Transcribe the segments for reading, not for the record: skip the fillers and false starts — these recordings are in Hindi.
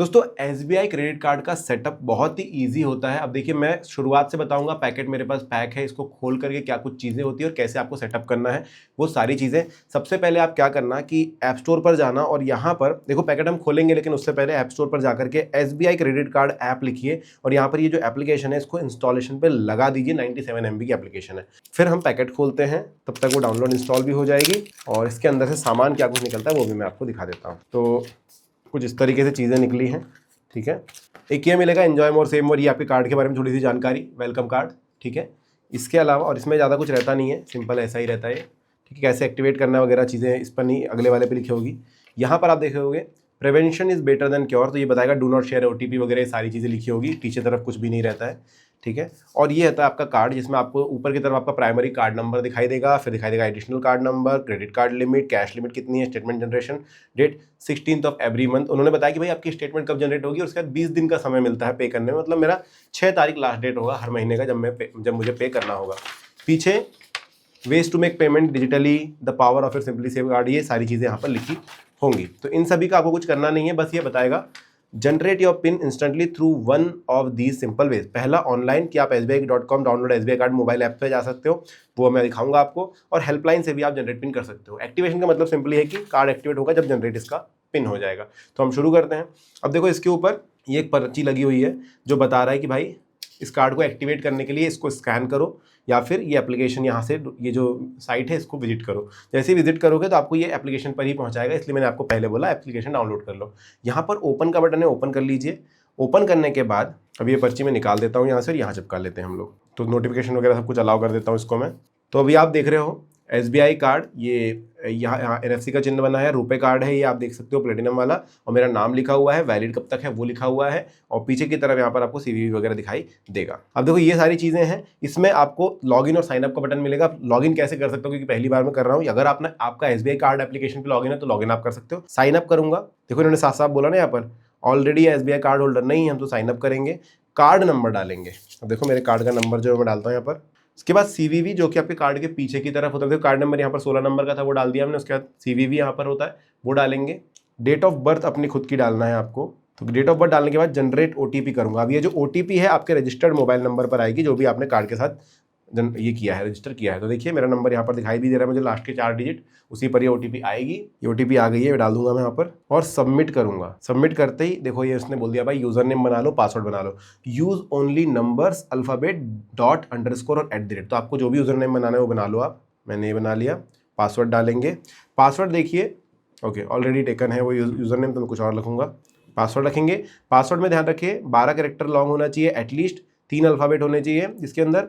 दोस्तों एसबीआई क्रेडिट कार्ड का सेटअप बहुत ही इजी होता है। अब देखिए मैं शुरुआत से बताऊंगा, पैकेट मेरे पास पैक है, इसको खोल करके क्या कुछ चीज़ें होती है और कैसे आपको सेटअप करना है वो सारी चीज़ें। सबसे पहले आप क्या करना कि ऐप स्टोर पर जाना और यहाँ पर देखो पैकेट हम खोलेंगे, लेकिन उससे पहले ऐप स्टोर पर जाकर के एसबीआई क्रेडिट कार्ड ऐप लिखिए और यहाँ पर ये जो एप्लीकेशन है इसको इंस्टॉलेशन पर लगा दीजिए। 97 MB की एप्लीकेशन है। फिर हम पैकेट खोलते हैं, तब तक वो डाउनलोड इंस्टॉल भी हो जाएगी और इसके अंदर से सामान क्या कुछ निकलता है वो भी मैं आपको दिखा देता हूँ। तो कुछ इस तरीके से चीज़ें निकली हैं, ठीक है। एक ये मिलेगा एंजॉय मोर सेव मोर, ये आपके कार्ड के बारे में थोड़ी सी जानकारी, वेलकम कार्ड, ठीक है। इसके अलावा और इसमें ज़्यादा कुछ रहता नहीं है, सिंपल ऐसा ही रहता है, ठीक है। कैसे एक्टिवेट करना वगैरह चीज़ें इस पर नहीं, अगले वाले पे लिखी होगी। यहाँ पर आप देखोगे prevention is better than cure, तो ये बताएगा डू नॉट शेयर OTP वगैरह सारी चीज़ें लिखी होगी। पीछे तरफ कुछ भी नहीं रहता है, ठीक है। और ये रहता है आपका कार्ड, जिसमें आपको ऊपर की तरफ आपका प्राइमरी कार्ड नंबर दिखाई देगा, फिर दिखाई देगा additional card number, credit card limit, cash limit कितनी है, statement generation date 16th of every month. उन्होंने बताया कि भाई आपकी स्टेटमेंट कब जनरेट होगी और उसके बाद 20 दिन का समय मिलता है पे करने में। मतलब मेरा 6 तारीख लास्ट डेट होगा हर महीने का जब मुझे पे करना होगा। पीछे ways to make payment digitally, the power of your simply save card, ये सारी चीज़ें यहाँ पर लिखी होंगी। तो इन सभी का आपको कुछ करना नहीं है, बस ये बताएगा generate your pin instantly through one of these simple ways. पहला ऑनलाइन कि आप sbi.com download SBI card mobile app पे जा सकते हो, वो मैं दिखाऊंगा आपको, और हेल्पलाइन से भी आप जनरेट पिन कर सकते हो। एक्टिवेशन का मतलब सिंपली है कि कार्ड एक्टिवेट होगा जब जनरेट इसका पिन हो जाएगा। तो हम शुरू करते हैं। अब देखो इसके ऊपर ये एक पर्ची लगी हुई है जो बता रहा है कि भाई इस कार्ड को एक्टिवेट करने के लिए इसको स्कैन करो या फिर ये एप्लीकेशन यहाँ से, ये जो साइट है इसको विजिट करो। जैसे ही विजिट करोगे तो आपको ये एप्लीकेशन पर ही पहुँचाएगा, इसलिए मैंने आपको पहले बोला एप्लीकेशन डाउनलोड कर लो। यहाँ पर ओपन का बटन है, ओपन कर लीजिए। ओपन करने के बाद अब ये पर्ची में निकाल देता हूँ यहाँ से और यहाँ चिपका लेते हैं हम लोग। तो नोटिफिकेशन वगैरह सब कुछ अलाउ कर देता हूँ इसको मैं। तो अभी आप देख रहे हो SBI कार्ड, ये यहाँ NFC का चिन्ह बना है, रुपए कार्ड है ये आप देख सकते हो प्लेटिनम वाला, और मेरा नाम लिखा हुआ है, वैलिड कब तक है वो लिखा हुआ है, और पीछे की तरफ यहाँ पर आपको CVV वगैरह दिखाई देगा। अब देखो ये सारी चीज़ें हैं। इसमें आपको लॉगिन और साइनअप का बटन मिलेगा। लॉगिन कैसे कर सकते हो, क्योंकि पहली बार मैं कर रहा हूँ। अगर आपका SBI कार्ड एप्लीकेशन पर लॉगिन है तो लॉगिन आप कर सकते हो। साइनअप करूँगा, देखो इन्होंने साफ साफ बोला ना यहाँ पर ऑलरेडी SBI कार्ड होल्डर नहीं है, हम तो साइनअप करेंगे, कार्ड नंबर डालेंगे। अब देखो मेरे कार्ड का नंबर जो मैं डालता हूँ यहाँ पर। उसके बाद CVV जो कि आपके कार्ड के पीछे की तरफ होता है, देखो कार्ड नंबर यहाँ पर 16 नंबर का था वो डाल दिया हमने। उसके बाद CVV यहाँ पर होता है वो डालेंगे। डेट ऑफ बर्थ अपनी खुद की डालना है आपको। तो डेट ऑफ बर्थ डालने के बाद जनरेट OTP करूँगा। अब ये जो OTP है आपके रजिस्टर्ड मोबाइल नंबर पर आएगी, जो भी आपने कार्ड के साथ ये किया है, रजिस्टर किया है। तो देखिए मेरा नंबर यहाँ पर दिखाई भी दे रहा है मुझे, लास्ट के 4 डिजिट, उसी पर ये OTP आएगी। ये OTP आ गई है, डाल दूंगा मैं यहाँ पर और सबमिट करूंगा। सबमिट करते ही देखो ये उसने बोल दिया भाई यूजर नेम बना लो, पासवर्ड बना लो, use only numbers alphabet dot underscore और @ तो आपको जो भी यूजर नेम बनाना है वो बना लो आप। मैंने ये बना लिया। पासवर्ड डालेंगे। पासवर्ड देखिए ओके ऑलरेडी टेकन है वो यूजर नेम, तो मैं कुछ और लिखूंगा। पासवर्ड रखेंगे। पासवर्ड में ध्यान रखिए 12 कैरेक्टर लॉन्ग होना चाहिए, एटलीस्ट 3 अल्फाबेट होने चाहिए, जिसके अंदर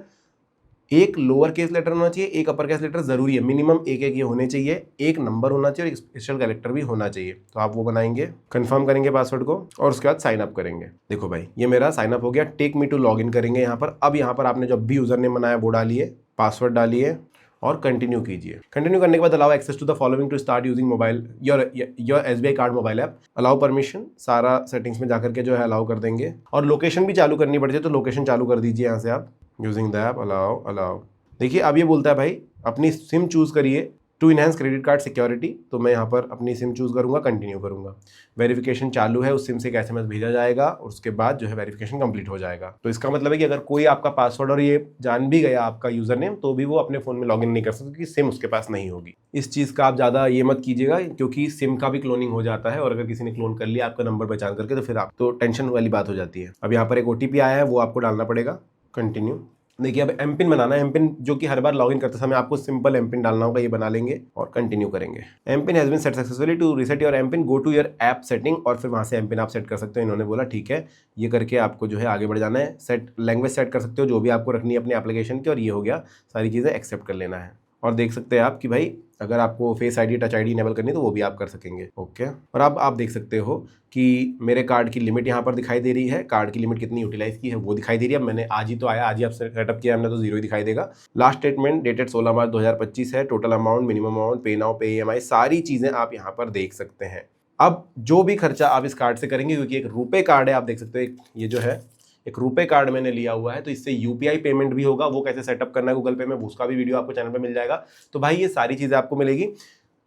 एक लोअर केस लेटर होना चाहिए, एक अपर केस लेटर जरूरी है, मिनिमम एक ये होने चाहिए, एक नंबर होना चाहिए और एक स्पेशल कैरेक्टर भी होना चाहिए। तो आप वो बनाएंगे, कंफर्म करेंगे पासवर्ड को और उसके बाद साइन अप करेंगे। देखो भाई ये मेरा साइन अप हो गया। टेक मी टू लॉगिन करेंगे यहाँ पर। अब यहाँ पर आपने जब भी यूजर नेम बनाया वो डालिए, पासवर्ड डालिए और कंटिन्यू कीजिए। कंटिन्यू करने के बाद allow access to the following to start using mobile your SBI card mobile app. Allow permission, सारा सेटिंग्स में जाकर के जो है अलाउ कर देंगे। और लोकेशन भी चालू करनी पड़ती है तो लोकेशन चालू कर दीजिए यहाँ से आप, यूजिंग द ऐप, अलाउ। देखिए अब ये बोलता है भाई अपनी सिम चूज करिए to enhance credit card security. तो मैं यहाँ पर अपनी सिम चूज करूँगा, कंटिन्यू करूँगा। वेरिफिकेशन चालू है, उस सिम से एक SMS भेजा जाएगा और उसके बाद जो है वेरिफिकेशन कंप्लीट हो जाएगा। तो इसका मतलब है कि अगर कोई आपका पासवर्ड और ये जान भी गया आपका यूजर नेम, तो भी वो अपने फोन में लॉगिन नहीं कर सकता क्योंकि सिम उसके पास नहीं होगी। इस चीज़ का आप ज़्यादा ये मत कीजिएगा, क्योंकि सिम का भी क्लोनिंग हो जाता है और अगर किसी ने क्लोन कर लिया आपका नंबर पहचान करके तो फिर आप तो टेंशन वाली बात हो जाती है। अब यहाँ पर एक OTP आया है वो आपको डालना पड़ेगा, कंटिन्यू। देखिए अब एमपिन बनाना है। एमपिन जो कि हर बार लॉगिन करते समय आपको सिंपल एमपिन डालना होगा, ये बना लेंगे और कंटिन्यू करेंगे। MPIN has been set successfully, to reset your MPIN go to your app setting, और फिर वहां से एमपिन आप सेट कर सकते हो। इन्होंने बोला ठीक है, ये करके आपको जो है आगे बढ़ जाना है। सेट लैंग्वेज सेट कर सकते हो जो भी आपको रखनी है अपने एप्लीकेशन की, और ये हो गया, सारी चीज़ें एक्सेप्ट कर लेना है। और देख सकते हैं आप कि भाई अगर आपको face ID touch ID enable करनी है तो वो भी आप कर सकेंगे, ओके। और अब आप देख सकते हो कि मेरे कार्ड की लिमिट यहाँ पर दिखाई दे रही है। कार्ड की लिमिट कितनी यूटिलाइज की है वो दिखाई दे रही है। मैंने आज ही तो आया, आज ही आप सेटअप किया हमने, तो 0 ही दिखाई देगा। लास्ट स्टेटमेंट डेटेड 16 मार्च 2025 है। टोटल अमाउंट, मिनिमम अमाउंट, पे नाउ, पे EMI, सारी चीज़ें आप यहाँ पर देख सकते हैं। अब जो भी खर्चा आप इस कार्ड से करेंगे, क्योंकि एक रुपए कार्ड है, आप देख सकते हो ये जो है एक रुपए कार्ड मैंने लिया हुआ है, तो इससे UPI पेमेंट भी होगा। वो कैसे सेटअप करना है गूगल पे में, उसका भी वीडियो आपको चैनल पे मिल जाएगा। तो भाई ये सारी चीज़ें आपको मिलेगी।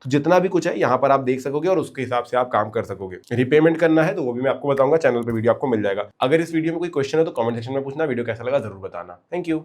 तो जितना भी कुछ है यहाँ पर आप देख सकोगे और उसके हिसाब से आप काम कर सकोगे। रिपेमेंट करना है तो वो भी मैं आपको बताऊंगा, चैनल पे वीडियो आपको मिल जाएगा। अगर इस वीडियो में कोई क्वेश्चन है तो कमेंट सेक्शन में पूछना। वीडियो कैसा लगा जरूर बताना। Thank you.